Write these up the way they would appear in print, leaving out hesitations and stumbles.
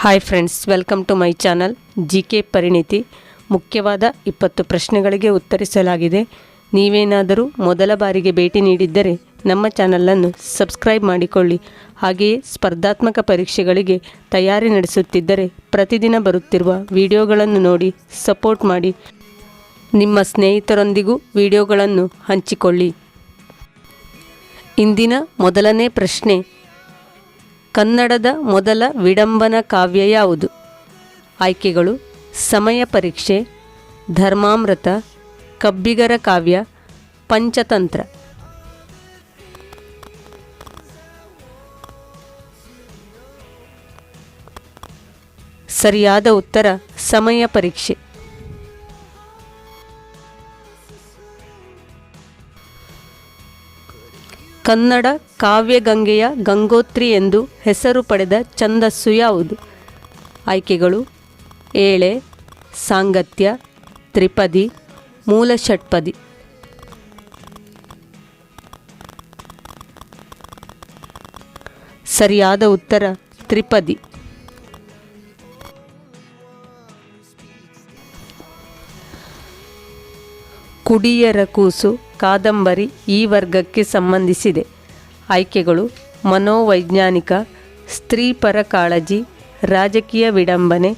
Hi friends, welcome to my channel GK Parinithi. ಮುಖ್ಯವಾದ 20 ಪ್ರಶ್ನೆಗಳಿಗೆ ಉತ್ತರಿಸಲಾಗಿದೆ. ನೀವೇನಾದರೂ ಮೊದಲ ಬಾರಿಗೆ ಭೇಟಿ ನೀಡಿದ್ದರೆ ನಮ್ಮ ಚಾನಲನ್ನು ಸಬ್ಸ್ಕ್ರೈಬ್ ಮಾಡಿಕೊಳ್ಳಿ. ಹಾಗೆಯೇ ಸ್ಪರ್ಧಾತ್ಮಕ ಪರೀಕ್ಷೆಗಳಿಗೆ ತಯಾರಿ ನಡೆಸುತ್ತಿದ್ದರೆ ಪ್ರತಿದಿನ ಬರುತ್ತಿರುವ ವಿಡಿಯೋಗಳನ್ನು ನೋಡಿ ಸಪೋರ್ಟ್ ಮಾಡಿ. ನಿಮ್ಮ ಸ್ನೇಹಿತರೊಂದಿಗೂ ವಿಡಿಯೋಗಳನ್ನು ಹಂಚಿಕೊಳ್ಳಿ. ಇಂದಿನ ಮೊದಲನೇ ಪ್ರಶ್ನೆ, ಕನ್ನಡದ ಮೊದಲ ವಿಡಂಬನ ಕಾವ್ಯ ಯಾವುದು? ಆಯ್ಕೆಗಳು: ಸಮಯ ಪರೀಕ್ಷೆ, ಧರ್ಮಾಮೃತ, ಕಬ್ಬಿಗರ ಕಾವ್ಯ, ಪಂಚತಂತ್ರ. ಸರಿಯಾದ ಉತ್ತರ ಸಮಯ ಪರೀಕ್ಷೆ. ಕನ್ನಡ ಕಾವ್ಯಗಂಗೆಯ ಗಂಗೋತ್ರಿ ಎಂದು ಹೆಸರು ಪಡೆದ ಛಂದಸ್ಸು ಯಾವುದು? ಆಯ್ಕೆಗಳು: ಏಳೆ, ಸಾಂಗತ್ಯ, ತ್ರಿಪದಿ, ಮೂಲ ಷಟ್ಪದಿ. ಸರಿಯಾದ ಉತ್ತರ ತ್ರಿಪದಿ. ಕುಡಿಯರ ಕೂಸು ಕಾದಂಬರಿ ಈ ವರ್ಗಕ್ಕೆ ಸಂಬಂಧಿಸಿದೆ. ಆಯ್ಕೆಗಳು: ಮನೋವೈಜ್ಞಾನಿಕ, ಸ್ತ್ರೀಪರ ಕಾಳಜಿ, ರಾಜಕೀಯ ವಿಡಂಬನೆ,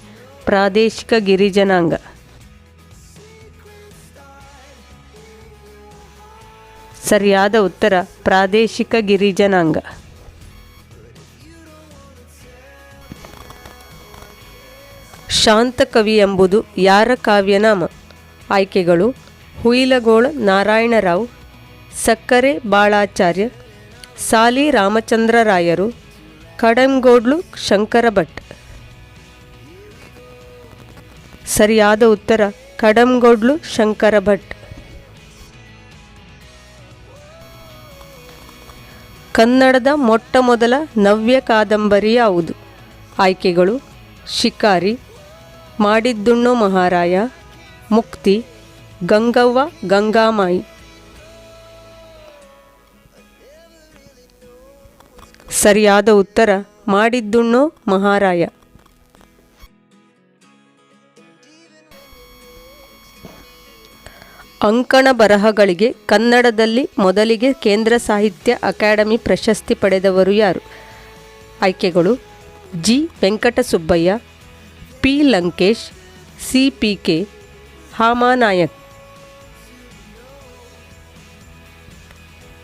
ಪ್ರಾದೇಶಿಕ ಗಿರಿಜನಾಂಗ. ಸರಿಯಾದ ಉತ್ತರ ಪ್ರಾದೇಶಿಕ ಗಿರಿಜನಾಂಗ. ಶಾಂತಕವಿ ಎಂಬುದು ಯಾರ ಕಾವ್ಯನಾಮ? ಆಯ್ಕೆಗಳು: ಹುಯಿಲಗೋಳ ನಾರಾಯಣರಾವ್, ಸಕ್ಕರೆ ಬಾಳಾಚಾರ್ಯ, ಸಾಲಿ ರಾಮಚಂದ್ರ ರಾಯರು, ಕಡಂಗೋಡ್ಲು ಶಂಕರ ಭಟ್. ಸರಿಯಾದ ಉತ್ತರ ಕಡಂಗೋಡ್ಲು ಶಂಕರ ಭಟ್. ಕನ್ನಡದ ಮೊಟ್ಟ ಮೊದಲ ನವ್ಯ ಕಾದಂಬರಿ ಯಾವುದು? ಆಯ್ಕೆಗಳು: ಶಿಕಾರಿ, ಮಾಡಿದ್ದುಣ್ಣೋ ಮಹಾರಾಯ, ಮುಕ್ತಿ, ಗಂಗವ್ವ ಗಂಗಾಮಾಯಿ. ಸರಿಯಾದ ಉತ್ತರ ಮಾಡಿದ್ದುಣ್ಣೋ ಮಹಾರಾಯ. ಅಂಕಣ ಬರಹಗಳಿಗೆ ಕನ್ನಡದಲ್ಲಿ ಮೊದಲಿಗೆ ಕೇಂದ್ರ ಸಾಹಿತ್ಯ ಅಕಾಡೆಮಿ ಪ್ರಶಸ್ತಿ ಪಡೆದವರು ಯಾರು? ಆಯ್ಕೆಗಳು: G Venkatasubbaiah, P Lankesh, C P K, Hamanayak.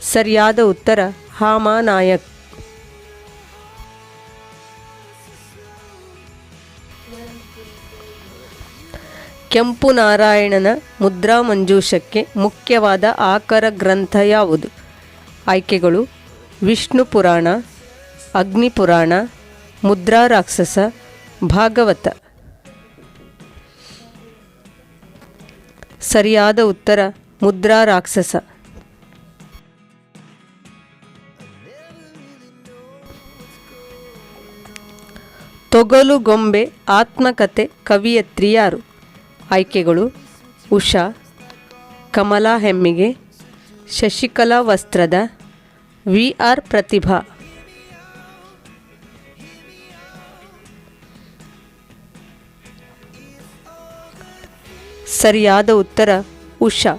ಸರಿಯಾದ ಉತ್ತರ ಹಾಮಾನಾಯಕ್. ಕೆಂಪು ನಾರಾಯಣನ ಮುದ್ರಾಮಂಜೂಷಕ್ಕೆ ಮುಖ್ಯವಾದ ಆಕರ ಗ್ರಂಥ ಯಾವುದು? ಆಯ್ಕೆಗಳು: ವಿಷ್ಣು ಪುರಾಣ, ಅಗ್ನಿಪುರಾಣ, ಮುದ್ರಾರಾಕ್ಷಸ, ಭಾಗವತ. ಸರಿಯಾದ ಉತ್ತರ ಮುದ್ರಾರಾಕ್ಷಸ. ತೊಗಲು ಗೊಂಬೆ ಆತ್ಮಕಥೆ ಕವಿಯತ್ರಿ ಯಾರು? ಆಯ್ಕೆಗಳು: ಉಷಾ, ಕಮಲಾ ಹೆಮ್ಮಿಗೆ, ಶಶಿಕಲಾ ವಸ್ತ್ರದ, ವಿ ಆರ್ ಪ್ರತಿಭಾ. ಸರಿಯಾದ ಉತ್ತರ ಉಷಾ.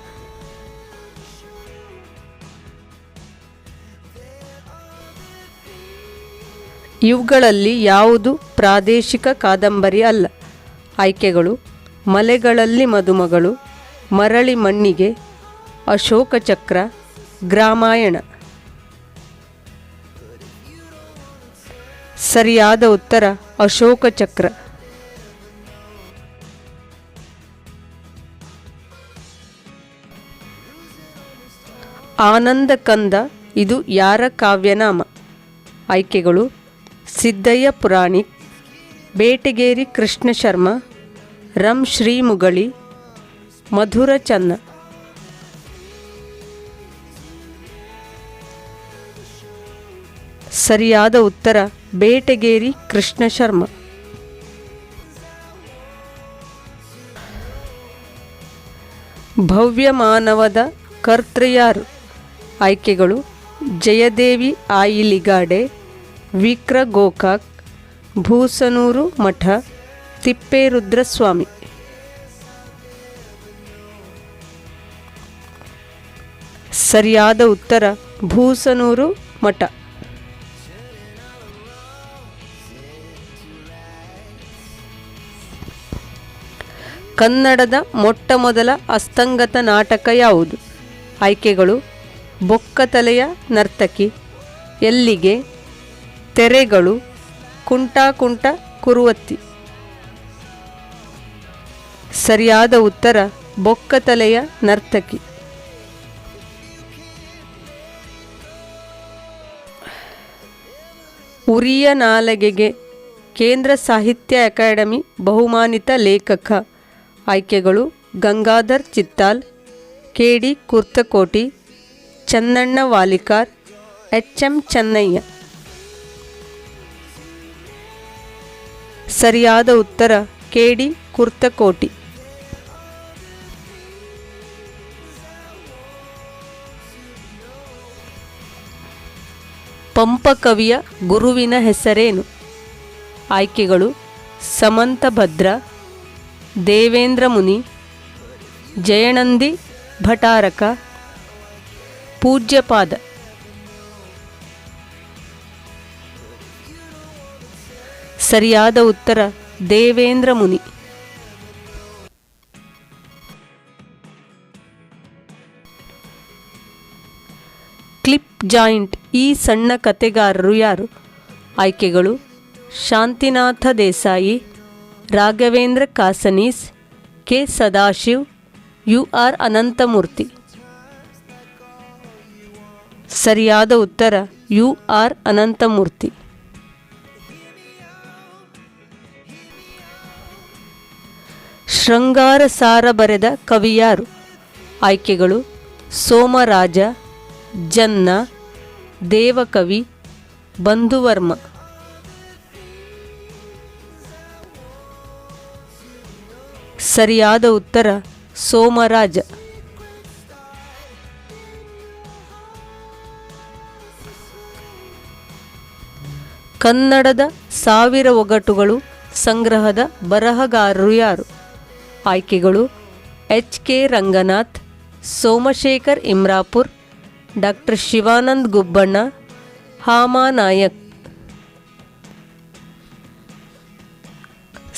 ಇವುಗಳಲ್ಲಿ ಯಾವುದು ಪ್ರಾದೇಶಿಕ ಕಾದಂಬರಿ ಅಲ್ಲ? ಆಯ್ಕೆಗಳು: ಮಲೆಗಳಲ್ಲಿ ಮದುಮಗಳು, ಮರಳಿ ಮಣ್ಣಿಗೆ, ಅಶೋಕ ಚಕ್ರ, ಗ್ರಾಮಾಯಣ. ಸರಿಯಾದ ಉತ್ತರ ಅಶೋಕ ಚಕ್ರ. ಆನಂದ ಕಂದ ಇದು ಯಾರ ಕಾವ್ಯನಾಮ? ಆಯ್ಕೆಗಳು: ಸಿದ್ದಯ್ಯ ಪುರಾಣಿಕ್, ಬೇಟಗೇರಿ ಕೃಷ್ಣ ಶರ್ಮ, ರಂ ಶ್ರೀ ಮುಗಳಿ, ಮಧುರ ಚನ್ನ. ಸರಿಯಾದ ಉತ್ತರ ಬೇಟಗೇರಿ ಕೃಷ್ಣ ಶರ್ಮ. ಭವ್ಯ ಮಾನವದ ಕರ್ತೃ ಯಾರು? ಆಯ್ಕೆಗಳು: ಜಯದೇವಿ ಆಯಿಲಿಗಾಡೆ, ವಿಕ್ರ ಗೋಕಾಕ್, ಭೂಸನೂರು ಮಠ, ತಿಪ್ಪೇರುದ್ರಸ್ವಾಮಿ. ಸರಿಯಾದ ಉತ್ತರ ಭೂಸನೂರು ಮಠ. ಕನ್ನಡದ ಮೊಟ್ಟಮೊದಲ ಅಸ್ತಂಗತ ನಾಟಕ ಯಾವುದು? ಆಯ್ಕೆಗಳು: ಬೊಕ್ಕತಲೆಯ ನರ್ತಕಿ, ಎಲ್ಲಿಗೆ, ತೆರೆಗಳು, ಕುಂಟಾ ಕುಂಟ ಕುರುವತ್ತಿ. ಸರಿಯಾದ ಉತ್ತರ ಬೊಕ್ಕತಲೆಯ ನರ್ತಕಿ. ಉರಿಯ ನಾಲಗೆಗೆ ಕೇಂದ್ರ ಸಾಹಿತ್ಯ ಅಕಾಡೆಮಿ ಬಹುಮಾನಿತ ಲೇಖಕ. ಆಯ್ಕೆಗಳು: ಗಂಗಾಧರ್ ಚಿತ್ತಾಲ್, ಕೆ.ಡಿ. ಕುರ್ತಕೋಟಿ, ಚನ್ನಣ್ಣ ವಾಲಿಕಾರ್, ಎಚ್.ಎಂ. ಚೆನ್ನಯ್ಯ. ಸರಿಯಾದ ಉತ್ತರ ಕೆ.ಡಿ. ಕುರ್ತಕೋಟಿ. ಪಂಪ ಕವಿಯ ಗುರುವಿನ ಹೆಸರೇನು? ಆಯ್ಕೆಗಳು: ಸಮಂತಭದ್ರ, ದೇವೇಂದ್ರ ಮುನಿ, ಜಯನಂದಿ ಭಟಾರಕ, ಪೂಜ್ಯಪಾದ. ಸರಿಯಾದ ಉತ್ತರ ದೇವೇಂದ್ರ ಮುನಿ. ಕ್ಲಿಪ್ ಜಾಯಿಂಟ್ ಈ ಸಣ್ಣ ಕತೆಗಾರರು ಯಾರು? ಆಯ್ಕೆಗಳು: ಶಾಂತಿನಾಥ ದೇಸಾಯಿ, ರಾಘವೇಂದ್ರ ಕಾಸನೀಸ್, ಕೆ ಸದಾಶಿವ್, ಯು.ಆರ್. ಅನಂತಮೂರ್ತಿ. ಸರಿಯಾದ ಉತ್ತರ ಯು.ಆರ್. ಅನಂತಮೂರ್ತಿ. ಶೃಂಗಾರ ಸಾರ ಬರೆದ ಕವಿ ಯಾರು? ಆಯ್ಕೆಗಳು: ಸೋಮರಾಜ, ಜನ್ನ, ದೇವಕವಿ, ಬಂಧುವರ್ಮ. ಸರಿಯಾದ ಉತ್ತರ ಸೋಮರಾಜ. ಕನ್ನಡದ 1000 ಒಗಟುಗಳು ಸಂಗ್ರಹದ ಬರಹಗಾರರು ಯಾರು? ಆಯ್ಕೆಗಳು: ಎಚ್.ಕೆ. ರಂಗನಾಥ್, ಸೋಮಶೇಖರ್ ಇಮ್ರಾಪುರ್, ಡಾಕ್ಟರ್ ಶಿವಾನಂದ ಗುಬ್ಬಣ್ಣ, ಹಾಮಾನಾಯಕ್.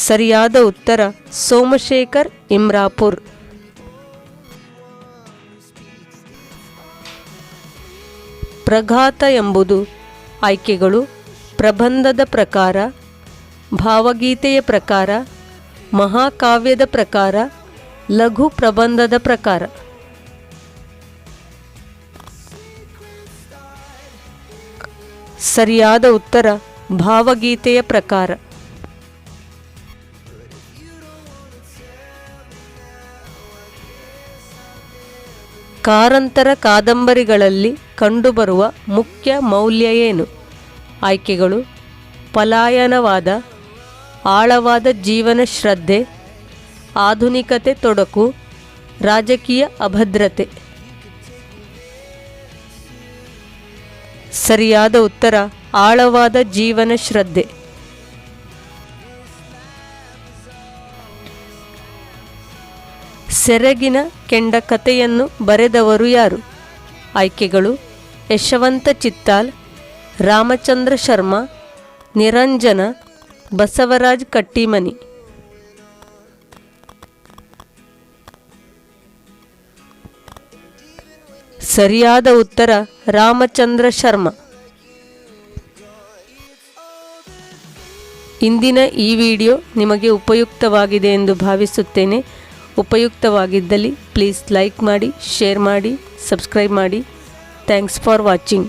ಸರಿಯಾದ ಉತ್ತರ ಸೋಮಶೇಖರ್ ಇಮ್ರಾಪುರ್. ಪ್ರಘಾತ ಎಂಬುದು ಆಯ್ಕೆಗಳು: ಪ್ರಬಂಧದ ಪ್ರಕಾರ, ಭಾವಗೀತೆಯ ಪ್ರಕಾರ, ಮಹಾಕಾವ್ಯದ ಪ್ರಕಾರ, ಲಘು ಪ್ರಬಂಧದ ಪ್ರಕಾರ. ಸರಿಯಾದ ಉತ್ತರ ಭಾವಗೀತೆಯ ಪ್ರಕಾರ. ಕಾರಂತರ ಕಾದಂಬರಿಗಳಲ್ಲಿ ಕಂಡುಬರುವ ಮುಖ್ಯ ಮೌಲ್ಯ ಏನು? ಆಯ್ಕೆಗಳು: ಪಲಾಯನವಾದ, ಆಳವಾದ ಜೀವನ ಶ್ರದ್ಧೆ, ಆಧುನಿಕತೆ ತೊಡಕು, ರಾಜಕೀಯ ಅಭದ್ರತೆ. ಸರಿಯಾದ ಉತ್ತರ ಆಳವಾದ ಜೀವನ ಶ್ರದ್ಧೆ. ಸೆರಗಿನ ಕೆಂಡ ಕಥೆಯನ್ನು ಬರೆದವರು ಯಾರು? ಆಯ್ಕೆಗಳು: ಯಶವಂತ ಚಿತ್ತಾಲ್, ರಾಮಚಂದ್ರ ಶರ್ಮ, ನಿರಂಜನ, ಬಸವರಾಜ್ ಕಟ್ಟಿಮನಿ. ಸರಿಯಾದ ಉತ್ತರ ರಾಮಚಂದ್ರ ಶರ್ಮ. ಇಂದಿನ ಈ ವಿಡಿಯೋ ನಿಮಗೆ ಉಪಯುಕ್ತವಾಗಿದೆ ಎಂದು ಭಾವಿಸುತ್ತೇನೆ. ಉಪಯುಕ್ತವಾಗಿದ್ದಲ್ಲಿ ಪ್ಲೀಸ್ ಲೈಕ್ ಮಾಡಿ, ಶೇರ್ ಮಾಡಿ, ಸಬ್ಸ್ಕ್ರೈಬ್ ಮಾಡಿ. Thanks for watching.